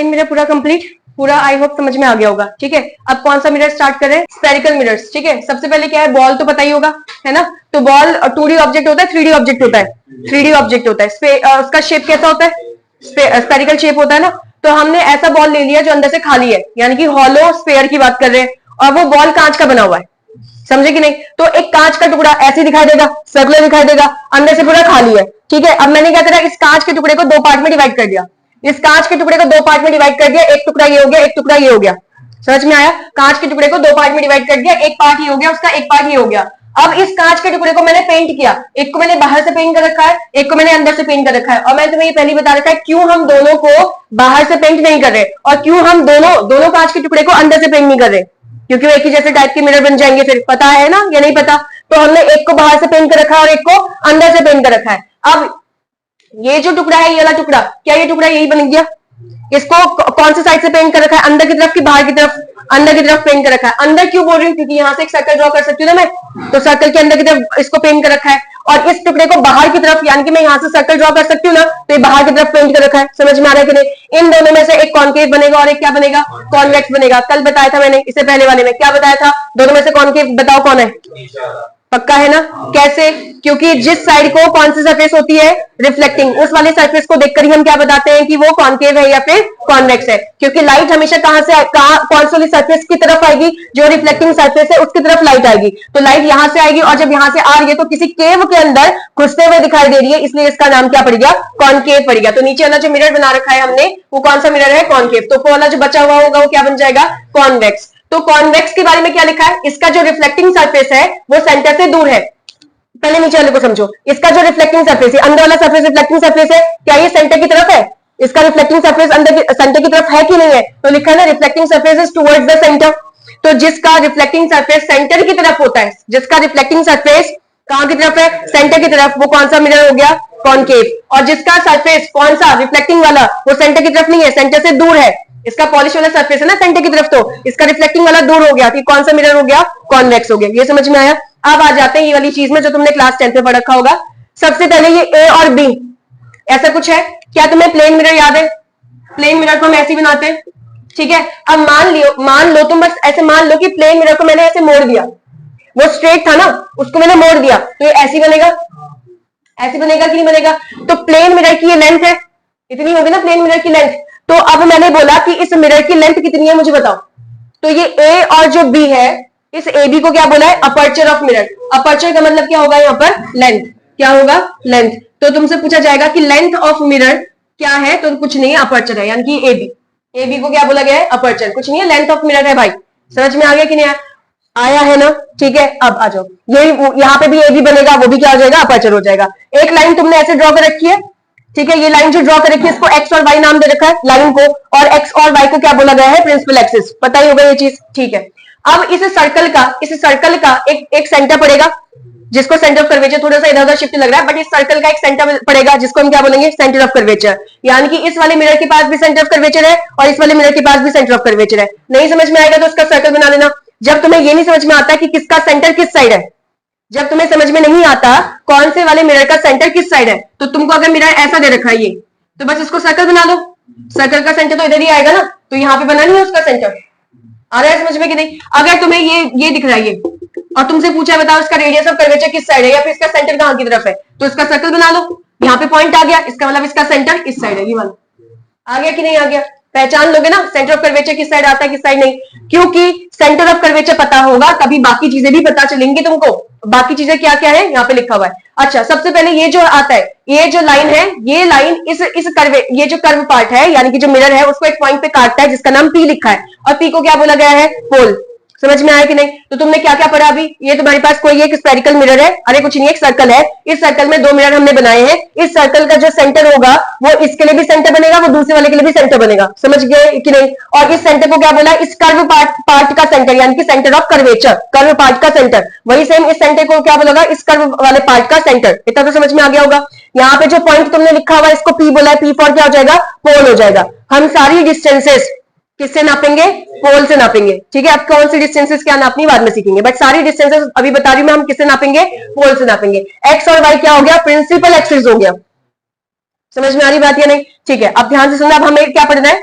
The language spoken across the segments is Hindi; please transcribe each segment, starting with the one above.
प्लेन मिरर पूरा कंप्लीट, पूरा आई होप समझ में आ गया होगा। ठीक है, अब कौन सा मिरर स्टार्ट करें? Spherical mirrors. ठीक है, सबसे पहले क्या है, बॉल तो पता ही होगा, है ना। तो बॉल 2D ऑब्जेक्ट होता है, 3D ऑब्जेक्ट होता है? 3D ऑब्जेक्ट होता है। उसका शेप कैसा होता है? स्फेरिकल शेप होता है ना। तो हमने ऐसा बॉल ले लिया जो अंदर से खाली है, यानी कि हॉलो स्फेयर की बात कर रहे हैं, और वो बॉल कांच का बना हुआ है, समझे कि नहीं। तो एक कांच का टुकड़ा ऐसे दिखाई देगा, सर्कुलर दिखाई देगा, अंदर से पूरा खाली है। ठीक है, अब मैंने क्या करा, इस कांच के टुकड़े को दो पार्ट में डिवाइड कर दिया। इस कांच के टुकड़े को दो पार्ट में डिवाइड कर दिया, एक टुकड़ा ये हो गया, एक टुकड़ा ये हो गया। समझ में आया? कांच के टुकड़े को दो पार्ट में डिवाइड कर दिया, एक पार्ट ये हो गया, उसका एक पार्ट ये हो गया। अब इस कांच के टुकड़े को मैंने पेंट किया, एक को मैंने बाहर से पेंट कर रखा है, एक को मैंने अंदर से पेंट कर रखा है। और मैंने तुम्हें ये पहले बता रखा है क्यों हम दोनों को बाहर से पेंट नहीं कर रहे, और क्यों हम दोनों कांच के टुकड़े को अंदर से पेंट नहीं कर रहे, क्योंकि वो एक ही जैसे टाइप के मिरर बन जाएंगे फिर। पता है ना या नहीं पता? तो हमने एक को बाहर से पेंट कर रखा है और एक को अंदर से पेंट कर रखा है। अब ये जो टुकड़ा है, ये वाला टुकड़ा, क्या ये टुकड़ा यही बन गया? इसको कौन सी साइड से पेंट कर रखा है, अंदर की तरफ की बाहर की तरफ? अंदर की तरफ पेंट कर रखा है। अंदर क्यों बोल रही हूँ? क्योंकि यहाँ से एक सर्कल ड्रॉ कर सकती हूँ ना मैं, तो सर्कल के अंदर की तरफ इसको पेंट कर रखा है। और इस टुकड़े को बाहर की तरफ, यानी कि मैं यहाँ से सर्कल ड्रॉ कर सकती हूँ ना, तो ये बाहर की तरफ पेंट कर रखा है। समझ में आ रहा है कि नहीं? इन दोनों में से एक कॉन्केव बनेगा और एक क्या बनेगा? कॉन्वेक्स बनेगा। कल बताया था मैंने, इससे पहले वाले में क्या बताया था? दोनों में से कॉन्केव बताओ कौन है? पक्का है ना? कैसे? क्योंकि जिस साइड को कौन सी सरफेस होती है, रिफ्लेक्टिंग, उस वाली सरफेस को देखकर ही हम क्या बताते हैं कि वो कॉन्केव है या फिर कॉन्वेक्स है। क्योंकि लाइट हमेशा कहां से, कौन सी वाली सरफेस की तरफ आएगी? जो रिफ्लेक्टिंग सरफेस है उसकी तरफ लाइट आएगी। तो लाइट यहां से आएगी, और जब यहां से आ रही है तो किसी केव के अंदर घुसते हुए दिखाई दे रही है, इसलिए इसका नाम क्या पड़ गया? कॉन्केव पड़ गया। तो नीचे वाला जो मिरर बना रखा है हमने, वो कौन सा मिरर है? कॉन्केव। तो वाला जो बचा हुआ होगा वो क्या बन जाएगा? कॉन्वेक्स। तो कॉन्वेक्स के बारे में क्या लिखा है? इसका जो रिफ्लेक्टिंग सरफेस है वो सेंटर से दूर है। पहले नीचे वाले को समझो, इसका जो रिफ्लेक्टिंग सरफेस है, अंदर वाला सरफेस रिफ्लेक्टिंग सरफेस है, क्या ये सेंटर की तरफ है? इसका रिफ्लेक्टिंग सरफेस अंदर सेंटर की तरफ है कि नहीं है? तो लिखा है ना, reflecting surface is towards the centre. तो जिसका रिफ्लेक्टिंग सरफेस सेंटर की तरफ होता है, जिसका रिफ्लेक्टिंग सरफेस कहां की तरफ है? सेंटर की तरफ, वो कौन सा मिरर हो गया? कॉन्केव। और जिसका सरफेस कौन सा रिफ्लेक्टिंग वाला, वो सेंटर की तरफ नहीं है, सेंटर से दूर है, इसका पॉलिश वाला सरफेस है ना सेंटर की तरफ, तो इसका रिफ्लेक्टिंग वाला दूर हो गया, कि कौन सा मिरर हो गया? कॉन्वेक्स हो गया। ये समझ में आया? अब आ जाते हैं ये वाली चीज में जो तुमने क्लास 10 में पढ़ रखा होगा। सबसे पहले ये ए और बी, ऐसा कुछ है क्या? तुम्हें प्लेन मिरर याद है? प्लेन मिरर को हम ऐसे ही बनाते हैं। ठीक है, अब मान लो तुम बस ऐसे मान लो कि प्लेन मिरर को मैंने ऐसे मोड़ दिया, वो स्ट्रेट था ना, उसको मैंने मोड़ दिया, तो ये ऐसे बनेगा, ऐसे बनेगा कि नहीं बनेगा? तो प्लेन मिरर की ये लेंथ है, इतनी होगी ना प्लेन मिरर की लेंथ। तो अब मैंने बोला कि इस मिरर की लेंथ कितनी है मुझे बताओ। तो ये ए और जो बी है, इस ए बी को क्या बोला है? Aperture of mirror. अपर्चर का मतलब क्या होगा यहाँ पर? लेंथ। क्या होगा? लेंथ। तो तुमसे पूछा जाएगा कि लेंथ ऑफ मिरर क्या है, तो कुछ नहीं है, अपर्चर है, यानी कि ए बी। ए बी को क्या बोला गया है? अपर्चर। कुछ नहीं है, लेंथ ऑफ मिरर है भाई। समझ में आ गया कि नहीं आया है ना? ठीक है, अब आ जाओ, ये यहाँ पे भी ए बी बनेगा, वो भी क्या हो जाएगा? अपर्चर हो जाएगा। एक लाइन तुमने ऐसे ड्रॉ कर रखी है, ठीक है, ये लाइन जो ड्रॉ कर रखी है, इसको एक्स और वाई नाम दे रखा है लाइन को, और एक्स और वाई को क्या बोला गया है? Principal axis. पता ही होगा ये चीज। ठीक है, अब इस सर्कल का एक सेंटर पड़ेगा, जिसको सेंटर ऑफ कर्वेचर, थोड़ा सा इधर उधर शिफ्ट लग रहा है, बट इस सर्कल का एक सेंटर पड़ेगा जिसको हम क्या बोलेंगे? Centre of curvature. यानी कि इस वाले मिरर के पास भी सेंटर ऑफ कर्वेचर है और इस वाले मिरर के पास भी सेंटर ऑफ कर्वेचर है। नहीं समझ में आएगा तो उसका सर्कल बना लेना। जब तुम्हें ये नहीं समझ में आता कि किसका सेंटर किस साइड है, जब तुम्हें समझ में नहीं आता कौन से वाले मिरर का सेंटर किस साइड है, तो तुमको अगर मिरर ऐसा दे रखा है ये, तो बस इसको सर्कल बना लो। सर्कल का सेंटर तो इधर ही आएगा ना, तो यहाँ पे बना नहीं है उसका सेंटर। आ रहा है समझ में कि नहीं? अगर तुम्हें ये दिख रहा है ये, और तुमसे पूछा बताओ इसका रेडियस ऑफ कर्वेचर किस साइड है या फिर इसका सेंटर कहां की तरफ है, तो इसका सर्कल बना लो। यहाँ पे पॉइंट आ गया, इसका मतलब इसका सेंटर इस साइड है, ये वाला। आ गया कि नहीं आ गया? पहचान लोगे ना सेंटर ऑफ कर्वेचर किस साइड आता है किस साइड नहीं। क्योंकि सेंटर ऑफ कर्वेचर पता होगा तभी बाकी चीजें भी पता चलेंगी तुमको। बाकी चीजें क्या क्या है यहाँ पे लिखा हुआ है। अच्छा, सबसे पहले ये जो आता है, ये जो लाइन है, ये लाइन इस कर्वे, ये जो कर्व पार्ट है यानी कि जो मिरर है उसको एक पॉइंट पे काटता है जिसका नाम पी लिखा है, और पी को क्या बोला गया है? पोल। समझ में आया कि नहीं? तो तुमने क्या क्या पढ़ा अभी? ये तुम्हारे पास कोई एक स्फेरिकल मिरर है, अरे कुछ नहीं, एक सर्कल है, इस सर्कल में दो मिरर हमने बनाए हैं, इस सर्कल का जो सेंटर होगा वो इसके लिए भी सेंटर बनेगा, वो दूसरे वाले के लिए भी सेंटर बनेगा। समझ गए कि नहीं? और इस सेंटर को क्या बोला? इस कर्व पार्ट का सेंटर, यानी कि centre of curvature, curve part का सेंटर। वही सेम इस सेंटर को क्या बोला? इस कर्व वाले पार्ट का सेंटर। इतना तो समझ में आ गया होगा। यहाँ पे जो पॉइंट तुमने लिखा हुआ है इसको पी बोला है, पी फॉर क्या हो जाएगा? पोल हो जाएगा। हम सारी डिस्टेंसेस किससे नापेंगे? पोल से नापेंगे। ठीक है, अब कौन सी डिस्टेंसेस क्या नापनी बाद में सीखेंगे, बट सारी डिस्टेंसेस अभी बता रही हूं मैं, हम किससे नापेंगे? पोल से नापेंगे। एक्स और वाई क्या हो गया? प्रिंसिपल एक्सिस हो गया। समझ में आ रही बात या नहीं? ठीक है, अब ध्यान से सुनना। अब हमें क्या पढ़ना है?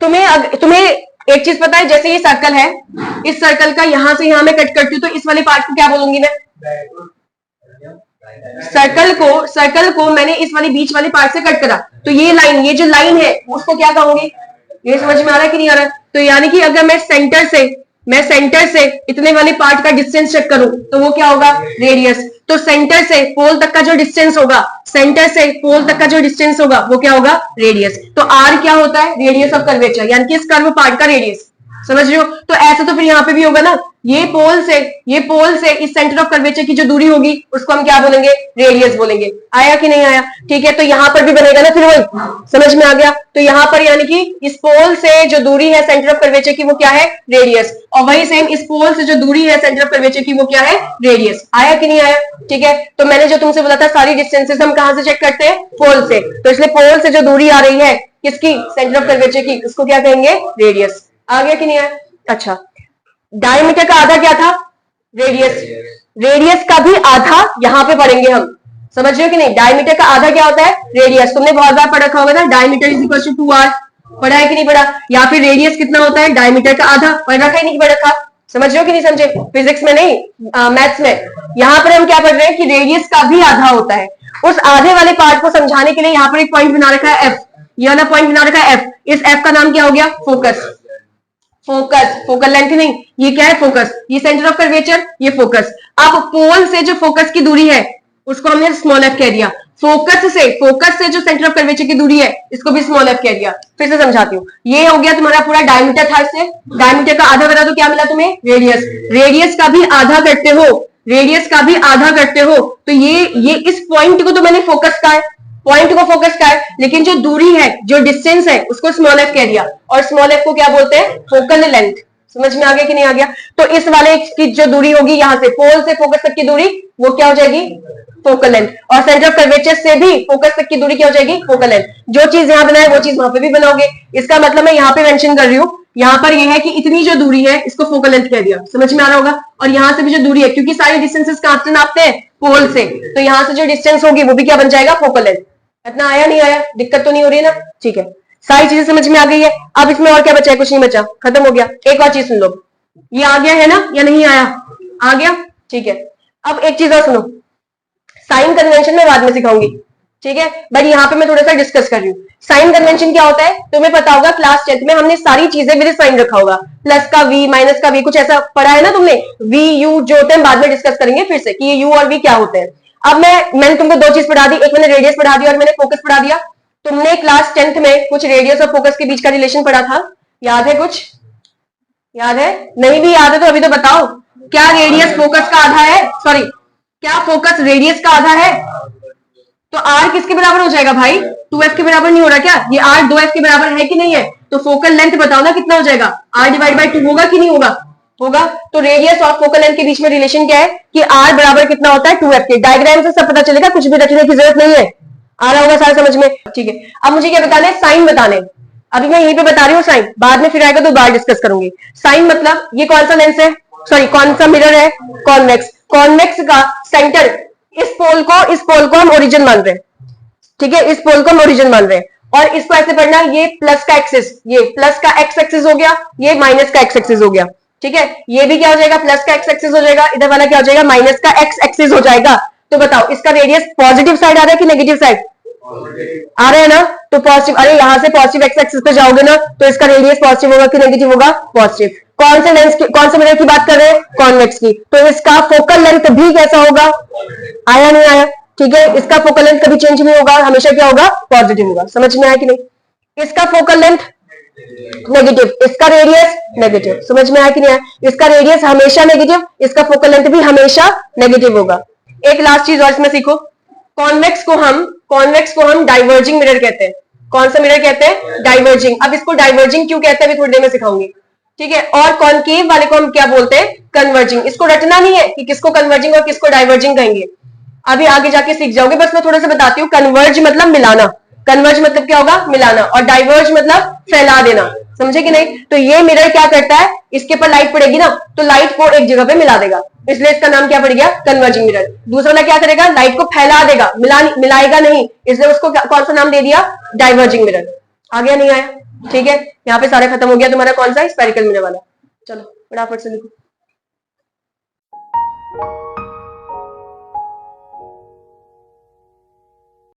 तुम्हें एक चीज पता है, जैसे ये सर्कल है, इस सर्कल का यहां से यहां मैं कट करती हूँ, तो इस वाले पार्ट को क्या बोलूंगी मैं? सर्कल को मैंने इस वाले बीच वाले पार्ट से कट करा, तो ये लाइन, ये जो लाइन है उसको क्या कहूंगी? ये समझ में आ रहा है कि नहीं आ रहा? तो यानी कि अगर मैं सेंटर से इतने वाले पार्ट का डिस्टेंस चेक करूं तो वो क्या होगा? रेडियस। तो सेंटर से पोल तक का जो डिस्टेंस होगा, वो क्या होगा? रेडियस। तो आर क्या होता है? रेडियस ऑफ कर्वेचर, यानी कि इस कर्व पार्ट का रेडियस। समझ रहे हो? तो ऐसा तो फिर यहाँ पे भी होगा ना, ये पोल से इस सेंटर ऑफ कर्वेचर की जो दूरी होगी उसको हम क्या बोलेंगे? रेडियस बोलेंगे। आया कि नहीं आया? ठीक है, तो यहां पर भी बनेगा ना फिर वही, समझ में आ गया? तो यहां पर यानी कि इस पोल से जो दूरी है सेंटर ऑफ कर्वेचर की वो क्या है? रेडियस। और वही सेम इस पोल से जो दूरी है सेंटर ऑफ कर्वेचर की वो क्या है? रेडियस। आया कि नहीं आया? ठीक है, तो मैंने जो तुमसे बोला था सारी डिस्टेंसेस हम कहां से चेक करते हैं? पोल से। तो इसलिए पोल से जो दूरी आ रही है किसकी? सेंटर ऑफ कर्वेचर की, उसको क्या कहेंगे? रेडियस। आ गया कि नहीं आया? अच्छा, डायमीटर का आधा क्या था? रेडियस का भी आधा यहां पे पढ़ेंगे हम, समझ रहे हो कि नहीं? डायमीटर का आधा क्या होता है? रेडियस। तुमने बहुत बार पढ़ रखा होगा ना, diameter is equal to 2r। पढ़ा है कि नहीं पढ़ा? या फिर रेडियस कितना होता है? डायमीटर का आधा। पढ़ रखा है नहीं पढ़ रखा? समझ रहे हो कि नहीं समझे? फिजिक्स में नहीं, मैथ्स में। यहां पर हम क्या पढ़ रहे हैं कि रेडियस का भी आधा होता है। उस आधे वाले पार्ट को समझाने के लिए यहां पर एक पॉइंट बना रखा है एफ, ये वाला पॉइंट बना रखा है एफ। इस एफ का नाम क्या हो गया? फोकल लेंथ नहीं, ये क्या है? फोकस। ये सेंटर ऑफ कर्वेचर, ये फोकस। अब पोल से जो फोकस की दूरी है उसको हमने स्मॉल एफ कह दिया। फोकस से जो सेंटर ऑफ कर्वेचर की दूरी है इसको भी स्मॉल एफ कह दिया। फिर से समझाती हूँ, ये हो गया तुम्हारा पूरा डायमीटर था। इससे डायमीटर का आधा बता, तो क्या मिला तुम्हें? रेडियस का भी आधा करते हो, तो ये इस पॉइंट को तो मैंने फोकस का है, लेकिन जो दूरी है, जो डिस्टेंस है, उसको स्मॉल एफ कह दिया। और स्मॉल एफ को क्या बोलते हैं? Focal length. समझ में आ गया कि नहीं आ गया? तो इस वाले की जो दूरी होगी यहां से पोल से फोकस तक की दूरी, वो क्या हो जाएगी? Focal length. और सेंटर ऑफ कर्वेचर से भी फोकस तक की दूरी क्या हो जाएगी? Focal length. जो चीज यहां बनाए वो चीज वहां पे भी बनाओगे। इसका मतलब मैं यहां पे मेंशन कर रही हूं, यहां पर यह है कि इतनी जो दूरी है इसको फोकल लेंथ कह दिया। समझ में आ रहा होगा? और यहां से भी जो दूरी है, क्योंकि सारी डिस्टेंसेस कहां से नापते हैं? पोल से, तो यहां से जो डिस्टेंस होगी वो भी क्या बन जाएगा? Focal length. इतना आया नहीं आया? दिक्कत तो नहीं हो रही ना? ठीक है, सारी चीजें समझ में आ गई है। अब इसमें और क्या बचा है? कुछ नहीं बचा, खत्म हो गया। एक और चीज सुन लो, ये आ गया है ना या नहीं आया? आ गया, ठीक है। अब एक चीज और सुनो, साइन कन्वेंशन में बाद में सिखाऊंगी, ठीक है, बट यहाँ पे मैं थोड़ा सा डिस्कस कर रही हूँ। साइन कन्वेंशन क्या होता है तुम्हें पता होगा, क्लास 10th में हमने सारी चीजें विद साइन रखा होगा। प्लस का वी, माइनस का वी, कुछ ऐसा पढ़ा है ना तुमने? वी यू जो होते हैं बाद में डिस्कस करेंगे फिर से कि ये यू और वी क्या होते हैं। अब मैंने तुमको दो चीज पढ़ा दी, एक मैंने रेडियस पढ़ा दिया और मैंने फोकस पढ़ा दिया। तुमने क्लास 10th में कुछ रेडियस और फोकस के बीच का रिलेशन पढ़ा था, याद है? कुछ याद है? नहीं भी याद है तो अभी तो बताओ, क्या रेडियस फोकस का आधा है? सॉरी, क्या फोकस रेडियस का आधा है? तो आर किसके बराबर हो जाएगा भाई? 2f के बराबर नहीं हो रहा क्या? ये आर 2f के बराबर है कि नहीं है? तो फोकल लेंथ बताओ ना कितना हो जाएगा? आर डिवाइड बाई 2 होगा कि नहीं होगा? होगा। तो रेडियस और फोकल लेंथ के बीच में रिलेशन क्या है कि आर बराबर कितना होता है? 2f के। डायग्राम से सब पता चलेगा, कुछ भी रखने की जरूरत नहीं है। आ रहा होगा सारा समझ में? ठीक है, अब मुझे क्या बताना है? साइन बताने। अभी मैं यहीं पे बता रही हूँ साइन, बाद में फिर आएगा तो बार डिस्कस करूंगी। साइन मतलब ये कौन सा लेंस है, सॉरी कौन सा मिरर है? कॉन्वेक्स। कॉन्वेक्स का सेंटर, इस पोल को हम ओरिजिन मान रहे हैं, ठीक है, इस पोल को हम ओरिजिन मान रहे हैं। और इसको ऐसे पढ़ना, ये प्लस का एक्सिस, ये प्लस का एक्स एक्सिस हो गया, ये माइनस का एक्स एक्सिस हो गया, ठीक है। ये भी क्या हो जाएगा? प्लस का एक्स एक्सिस हो जाएगा, इधर वाला क्या हो जाएगा? माइनस का एक्स एक्सिस हो जाएगा। तो बताओ इसका रेडियस पॉजिटिव साइड आ रहा है कि नेगेटिव साइड आ रहा है ना? तो पॉजिटिव, अरे यहां से पॉजिटिव एक्स एक्सिस पे जाओगे ना तो इसका रेडियस पॉजिटिव होगा कि नेगेटिव होगा? पॉजिटिव। कौन से लेंस की, कौन से मिरर की बात कर रहे हैं? कॉन्वेक्स की। तो इसका फोकल लेंथ भी कैसा होगा? आया नहीं आया? ठीक है, इसका फोकल लेंथ कभी चेंज नहीं होगा, हमेशा क्या होगा? पॉजिटिव होगा। समझ में आया कि नहीं? इसका फोकल लेंथ नेगेटिव, इसका रेडियस नेगेटिव। समझ में आया कि नहीं आया? इसका रेडियस हमेशा नेगेटिव, इसका फोकल लेंथ भी हमेशा नेगेटिव होगा। एक लास्ट चीज और इसमें सीखो, कॉन्वेक्स को हम डाइवर्जिंग मिरर कहते हैं। कौन सा मिरर कहते हैं? डाइवर्जिंग। अब इसको डाइवर्जिंग क्यों कहते हैं अभी थोड़ी देर में सिखाऊंगी, ठीक है। और कॉनकेव वाले को हम क्या बोलते हैं? कन्वर्जिंग। इसको रटना नहीं है कि किसको कन्वर्जिंग और किसको डाइवर्जिंग कहेंगे, अभी आगे जाके सीख जाओगे। बस मैं थोड़ा सा बताती हूँ। कन्वर्ज मतलब मिलाना, कन्वर्ज मतलब क्या होगा? मिलाना। और डाइवर्ज मतलब फैला देना, समझे कि नहीं? तो ये मिरर क्या करता है, इसके ऊपर लाइट पड़ेगी ना तो लाइट को एक जगह पे मिला देगा, इसलिए इसका नाम क्या पड़ गया? Converging mirror. दूसरा वाला क्या करेगा? लाइट को फैला देगा, मिलाएगा नहीं, इसलिए उसको कौन सा नाम दे दिया? Diverging mirror. आ गया नहीं आया? ठीक है, यहाँ पे सारा खत्म हो गया तुम्हारा कौन सा स्पेरिकल मिरर वाला। चलो फटाफट से लिखो।